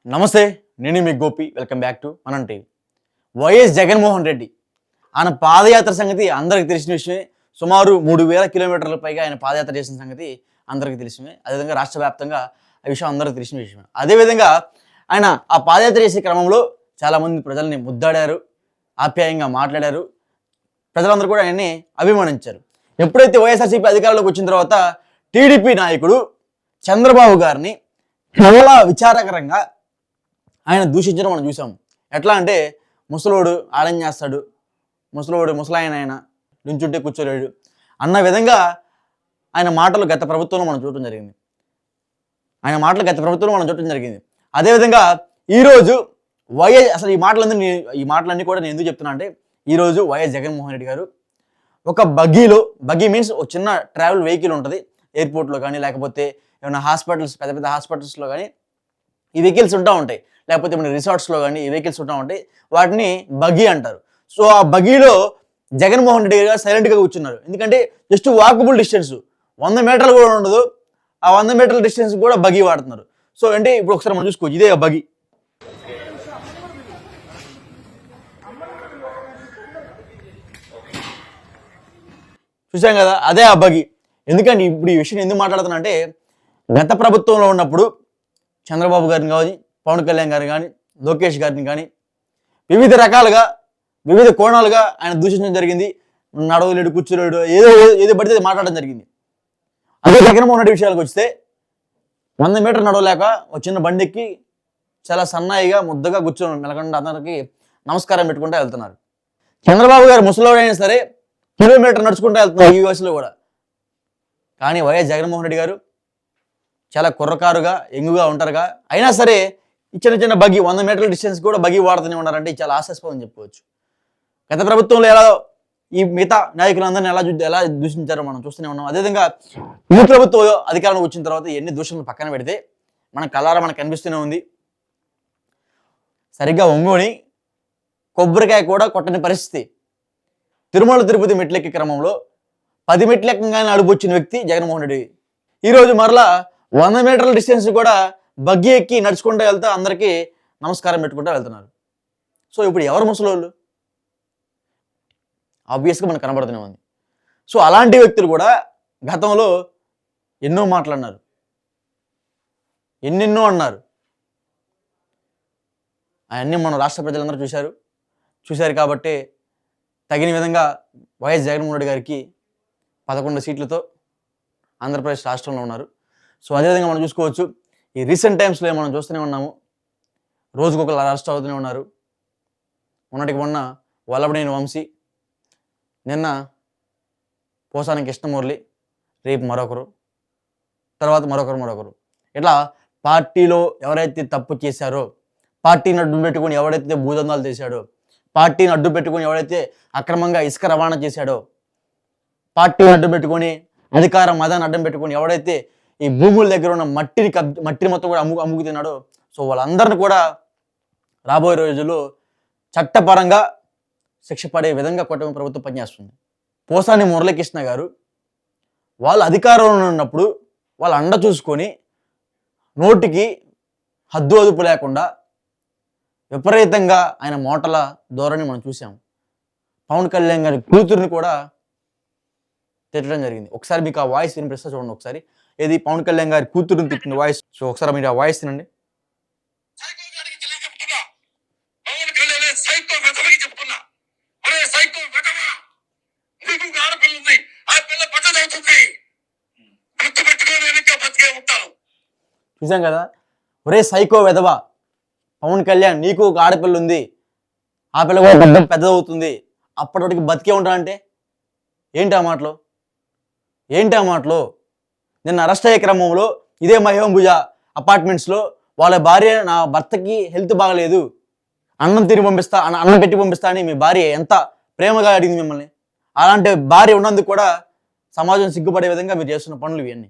నమస్తే, నేను మీ Gopi. Welcome back to మనం టీవీ. వైఎస్ జగన్మోహన్ రెడ్డి ఆయన పాదయాత్ర సంగతి అందరికి తెలిసిన విషయమే. సుమారు 3000 కిలోమీటర్ల పైగా ఆయన పాదయాత్ర చేసిన సంగతి అందరికీ తెలిసినమే. అదేవిధంగా రాష్ట్ర వ్యాప్తంగా ఆ విషయం అందరికీ తెలిసిన విషయమే. అదేవిధంగా ఆయన ఆ పాదయాత్ర చేసే క్రమంలో చాలామంది ప్రజల్ని ముద్దాడారు, ఆప్యాయంగా మాట్లాడారు. ప్రజలందరూ కూడా ఆయన్ని అభిమానించారు. ఎప్పుడైతే వైఎస్ఆర్సీపీ అధికారంలోకి వచ్చిన తర్వాత టీడీపీ నాయకుడు చంద్రబాబు గారిని చాలా విచారకరంగా ఆయన దూషించడం మనం చూసాం. ఎట్లా అంటే ముసలోడు ఆడం చేస్తాడు, ముసలాయన ఆయన నుంచుంటే కూర్చోలేడు అన్న విధంగా ఆయన మాటలు గత ప్రభుత్వంలో మనం చూడటం జరిగింది. అదేవిధంగా ఈరోజు అసలు ఈ మాటలన్నీ కూడా నేను ఎందుకు చెప్తున్నా అంటే, ఈరోజు వైఎస్ జగన్మోహన్ రెడ్డి గారు ఒక బగ్గీ మీన్స్ ఒక చిన్న ట్రావెల్ వెహికల్ ఉంటుంది ఎయిర్పోర్ట్లో కానీ, లేకపోతే ఏమైనా పెద్ద పెద్ద హాస్పిటల్స్లో కానీ ఈ వెహికల్స్ ఉంటా ఉంటాయి, లేకపోతే మన రిసార్ట్స్లో కానీ ఈ వెహికల్స్ ఉంటా ఉంటాయి. వాటిని బగ్గీ అంటారు. సో ఆ బగ్గీలో జగన్మోహన్ రెడ్డి గారు సైలెంట్గా కూర్చున్నారు. ఎందుకంటే జస్ట్ వాకబుల్ డిస్టెన్స్ 100 మీటర్లు కూడా ఉండదు. ఆ 100 మీటర్ల డిస్టెన్స్ కూడా బగ్గీ వాడుతున్నారు. సో అంటే ఇప్పుడు ఒకసారి మనం చూసుకోవచ్చు, ఇదే బగ్గీ. చూసాం కదా, అదే ఆ బగ్గీ. ఎందుకంటే ఇప్పుడు ఈ విషయం ఎందుకు మాట్లాడుతున్నా అంటే, గత ప్రభుత్వంలో ఉన్నప్పుడు చంద్రబాబు గారిని కానీ, పవన్ కళ్యాణ్ గారిని కానీ, లోకేష్ గారిని కానీ వివిధ రకాలుగా వివిధ కోణాలుగా ఆయన దూషించడం జరిగింది. నడవలేడు, కూర్చోలేడు, ఏదో పడితే మాట్లాడడం జరిగింది. అదే జగన్మోహన్ రెడ్డి విషయాలకు వస్తే 100 మీటర్ నడవలేక ఒక చిన్న బండికి చాలా సన్నాయిగా ముద్దగా కూర్చొని మెలకుండా అందరికి నమస్కారం పెట్టుకుంటూ వెళ్తున్నారు. చంద్రబాబు గారు ముసలోడైనా సరే కిలోమీటర్ నడుచుకుంటూ వెళ్తున్నారు ఈ వయసులో కూడా. కానీ వైఎస్ జగన్మోహన్ రెడ్డి గారు చాలా కుర్రకారుగా, ఎంగుగా ఉంటారుగా, అయినా సరే చిన్న బగ్గీ 100 మీటర్ల డిస్టెన్స్ కూడా బగ్గీ వాడుతూనే ఉన్నారంటే చాలా ఆశాస్పదం చెప్పుకోవచ్చు. గత ప్రభుత్వంలో ఎలా ఈ మిగతా నాయకులందరినీ ఎలా దూషించారో మనం చూస్తూనే ఉన్నాం. అదేవిధంగా ఈ ప్రభుత్వం అధికారంలోకి వచ్చిన తర్వాత ఎన్ని దూషణలు పక్కన పెడితే మన కళ్ళారా మనకు కనిపిస్తూనే ఉంది. సరిగ్గా ఒంగోని కొబ్బరికాయ కూడా కొట్టని పరిస్థితి. తిరుమల తిరుపతి మెట్లెక్కే క్రమంలో 10 మెట్లు ఎక్కగానే అడుగొచ్చిన వ్యక్తి జగన్మోహన్ రెడ్డి. ఈరోజు మరలా 100 మీటర్ల డిస్టెన్స్ కూడా బగ్గీ ఎక్కి నడుచుకుంటూ వెళ్తా అందరికీ నమస్కారం పెట్టుకుంటూ వెళ్తున్నారు. సో ఇప్పుడు ఎవరు ముసలోళ్ళు? ఆబ్వియస్గా మనకు కనబడుతూనే ఉంది. సో అలాంటి వ్యక్తులు కూడా గతంలో ఎన్నో మాట్లాడినారు, ఎన్నెన్నో అన్నారు. అవన్నీ మన రాష్ట్ర ప్రజలందరూ చూశారు కాబట్టి తగిన విధంగా వైఎస్ జగన్మోహన్ రెడ్డి గారికి 11 సీట్లతో ఆంధ్రప్రదేశ్ రాష్ట్రంలో ఉన్నారు. సో అదేవిధంగా మనం చూసుకోవచ్చు, ఈ రీసెంట్ టైమ్స్లో మనం చూస్తూనే ఉన్నాము, రోజుకొకరు అరెస్ట్ అవుతూనే ఉన్నారు. మొన్న వల్లభనేని వంశీ, నిన్న పోసాని కృష్ణమురళి, రేపు మరొకరు, తర్వాత మరొకరు. ఇట్లా పార్టీలో ఎవరైతే తప్పు చేశారో, పార్టీని అడ్డు పెట్టుకొని ఎవరైతే భూదందాలు చేశాడో, పార్టీని అడ్డు పెట్టుకొని ఎవరైతే అక్రమంగా ఇసుక రవాణా చేశాడో, పార్టీని అడ్డు పెట్టుకొని అధికార మదాన్ని అడ్డం పెట్టుకొని ఎవడైతే ఈ భూముల దగ్గర ఉన్న మట్టిని మొత్తం కూడా అమ్ముకుతున్నాడో, సో వాళ్ళందరిని కూడా రాబోయే రోజుల్లో చట్టపరంగా శిక్ష పడే విధంగా కూటమి ప్రభుత్వం పనిచేస్తుంది. పోసాని మురళీకృష్ణ గారు వాళ్ళ అధికారంలో ఉన్నప్పుడు వాళ్ళ అండ చూసుకొని నోటికి హద్దు అదుపు లేకుండా విపరీతంగా ఆయన మోటల ధోరణి మనం చూసాం. పవన్ కళ్యాణ్ గారి కూతురిని కూడా తిట్టడం జరిగింది. ఒకసారి మీకు ఆ వాయిస్ వినిపిస్తా చూడండి. ఒకసారి ఏది పవన్ కళ్యాణ్ గారి కూతురుని తిట్టిన వాయిస్. సో ఒకసారి మీరు ఆ వాయిస్ తినండి. చూసాం కదా, ఒరే సైకో వెధవా, పవన్ కళ్యాణ్ నీకు ఒక ఆడపిల్ల ఉంది, ఆ పిల్ల కూడా పెద్దదవుతుంది, అప్పటికి బతికే ఉంటానంటే ఏంటి ఆ మాటలు? నిన్న అరెస్ట్ అయ్యే క్రమంలో ఇదే మహిళంభుజ అపార్ట్మెంట్స్లో వాళ్ళ భార్య, నా భర్తకి హెల్త్ బాగలేదు, అన్నం పెట్టి పంపిస్తా అని మీ భార్య ఎంత ప్రేమగా అడిగింది మిమ్మల్ని. అలాంటి భార్య ఉన్నందుకు కూడా సమాజం సిగ్గుపడే విధంగా మీరు చేస్తున్న పనులు ఇవన్నీ.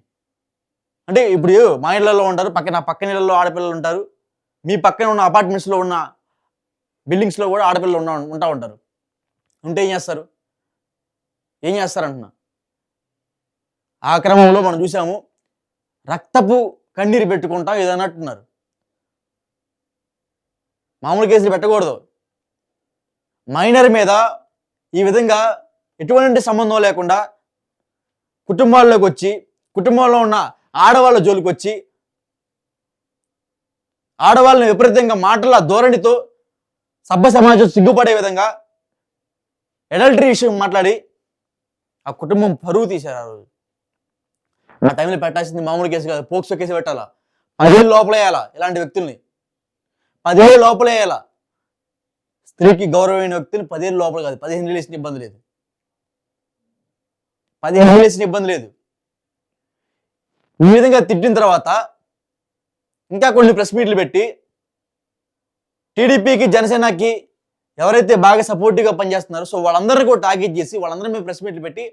అంటే ఇప్పుడు మా ఇళ్లలో ఉంటారు, పక్కన ఇళ్లలో ఆడపిల్లలు ఉంటారు, మీ పక్కన ఉన్న అపార్ట్మెంట్స్లో ఉన్న బిల్డింగ్స్లో కూడా ఆడపిల్లలు ఉంటా ఉంటారు. ఉంటే ఏం చేస్తారంటున్నా. ఆ క్రమంలో మనం చూసాము, రక్తపు కన్నీరు పెట్టుకుంటా ఏదన్నట్టున్నారు. మామూలు కేసులు పెట్టకూడదు. మైనర్ మీద ఈ విధంగా ఎటువంటి సంబంధం లేకుండా కుటుంబాల్లోకి వచ్చి, కుటుంబంలో ఉన్న ఆడవాళ్ళ జోలికి వచ్చి, ఆడవాళ్ళని విపరీతంగా మాటల ధోరణితో సభ్య సమాజం సిగ్గుపడే విధంగా అడల్టరీ విషయం మాట్లాడి ఆ కుటుంబం పరువు తీశారు. ఆ రోజు ఆ టైంలో పెట్టాల్సింది మామూలు కేసు కాదు, పోక్సో కేసు పెట్టాలా, 10 ఏళ్ళు లోపల వేయాలా. ఇలాంటి వ్యక్తుల్ని 10 ఏళ్ళు లోపల వేయాలా. స్త్రీకి గౌరవమైన వ్యక్తులు 10 ఏళ్ళు లోపల కాదు, 15 ఏళ్ళు వేసిన ఇబ్బంది లేదు, 15 ఏళ్ళు వేసిన ఇబ్బంది లేదు. ఈ విధంగా తిట్టిన తర్వాత ఇంకా కొన్ని ప్రెస్ మీట్లు పెట్టి టీడీపీకి, జనసేనకి ఎవరైతే బాగా సపోర్టివ్గా పనిచేస్తున్నారో సో వాళ్ళందరినీ కూడా టార్గెట్ చేసి వాళ్ళందరి మీద ప్రెస్ మీట్లు పెట్టి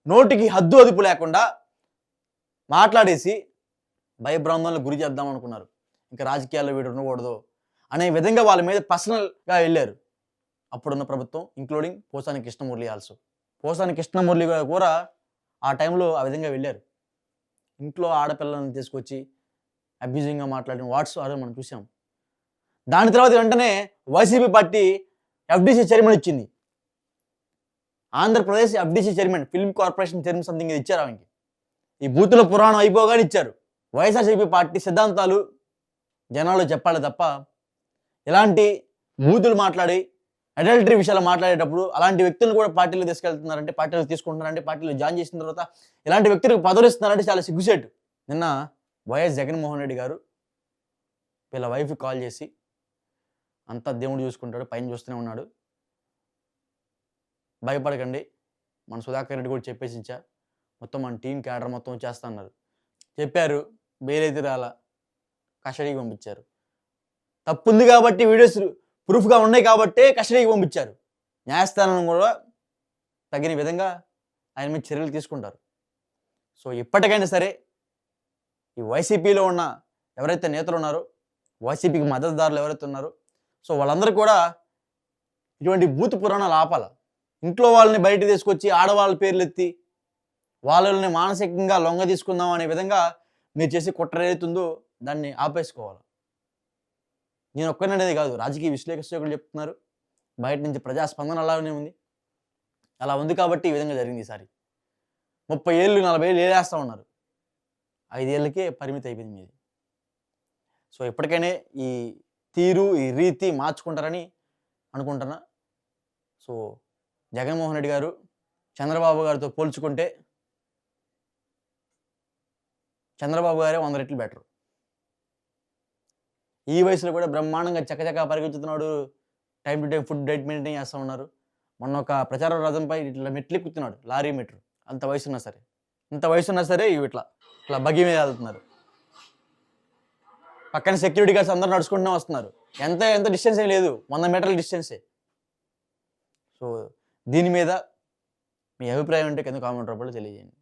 నోటికి హద్దు అదుపు లేకుండా మాట్లాడేసి భయభ్రాంతాలకు గురి చేద్దాం అనుకున్నారు. ఇంకా రాజకీయాల్లో వీడు ఉండకూడదు అనే విధంగా వాళ్ళ మీద పర్సనల్గా వెళ్ళారు అప్పుడున్న ప్రభుత్వం, ఇంక్లూడింగ్ పోసాని కృష్ణమురళి ఆల్సో. పోసాని కృష్ణమురళి కూడా ఆ టైంలో ఆ విధంగా వెళ్ళారు. ఇంట్లో ఆడపిల్లలను తీసుకొచ్చి అబ్యూజింగ్గా మాట్లాడిన వాట్స్ ఆడో మనం చూసాం. దాని తర్వాత వెంటనే వైసీపీ పార్టీ ఎఫ్డీసీ చైర్మన్ ఇచ్చింది. Andhra Pradesh FDC chairman, film corporation chairman something ఇచ్చారు ఆమెకి. ఈ బూతుల పురాణం అయిపోగానే ఇచ్చారు. వైఎస్ఆర్సీపీ పార్టీ సిద్ధాంతాలు జనాలు చెప్పాలి తప్ప ఇలాంటి బూతులు మాట్లాడి అడల్టరీ విషయాలు మాట్లాడేటప్పుడు అలాంటి వ్యక్తులను కూడా పార్టీలో తీసుకెళ్తున్నారంటే, పార్టీలో తీసుకుంటున్నారంటే, పార్టీలో జాయిన్ చేసిన తర్వాత ఇలాంటి వ్యక్తులకు పదవులు ఇస్తున్నారంటే చాలా సిగ్గుసేటు. నిన్న వైఎస్ జగన్మోహన్ రెడ్డి గారు వీళ్ళ వైఫ్కి కాల్ చేసి అంతా దేవుడు చూసుకుంటాడు, పైన చూస్తూనే ఉన్నాడు, భయపడకండి, మన సుధాకర్ రెడ్డి కూడా చెప్పేసించా, మొత్తం మన టీం క్యాడర్ మొత్తం చేస్తా అన్నారు. చెప్పారు, బెయిలైతే రాలా, కస్టడీకి పంపించారు. తప్పుంది కాబట్టి, వీడియోస్ ప్రూఫ్గా ఉన్నాయి కాబట్టి కస్టడీకి పంపించారు. న్యాయస్థానం కూడా తగిన విధంగా ఆయన మీద చర్యలు తీసుకుంటారు. సో ఇప్పటికైనా సరే ఈ వైసీపీలో ఉన్న ఎవరైతే నేతలు ఉన్నారో, వైసీపీకి మద్దతుదారులు ఎవరైతే ఉన్నారో సో వాళ్ళందరూ కూడా ఇటువంటి బూతు పురాణాలు ఆపాల. ఇంట్లో వాళ్ళని బయట తీసుకొచ్చి ఆడవాళ్ళ పేర్లు ఎత్తి వాళ్ళని మానసికంగా లొంగ తీసుకుందాం అనే విధంగా మీరు చేసి కుట్ర ఏదైతుందో దాన్ని ఆపేసుకోవాలి. నేను ఒక్కననేది కాదు, రాజకీయ విశ్లేషకులు చెప్తున్నారు, బయట నుంచి ప్రజాస్పందన అలానే ఉంది. అలా ఉంది కాబట్టి ఈ విధంగా జరిగింది. ఈసారి 30 ఏళ్ళు 40 ఏళ్ళు ఏలేస్తూ ఉన్నారు, 5 ఏళ్ళకే పరిమితి అయిపోయింది మీది. సో ఎప్పటికైనా ఈ తీరు, ఈ రీతి మార్చుకుంటారని అనుకుంటున్నా. సో జగన్మోహన్ రెడ్డి గారు చంద్రబాబు గారితో పోల్చుకుంటే చంద్రబాబు గారే 100 రెట్లు బెటర్. ఈ వయసులో కూడా బ్రహ్మాండంగా చక్కచక్క పరిగెత్తుతున్నాడు, time to time food diet maintain చేస్తూ ఉన్నారు. మొన్న ఒక ప్రచార రథంపై ఇట్లా మెట్లు ఎక్కుతున్నాడు, లారీ మెట్లు. అంత వయసున్నా సరే, ఇంత వయసున్నా సరే ఇట్లా ఇట్లా బగ్గి మీద వెళ్తున్నారు. పక్కన సెక్యూరిటీ గార్డ్స్ అందరూ నడుచుకుంటూనే వస్తున్నారు. ఎంత డిస్టెన్స్ ఏం లేదు, 100 మీటర్ల డిస్టెన్సే. సో దీని మీద మీ అభిప్రాయం అంటే కింద కామెంట్ రూపంలో తెలియజేయండి.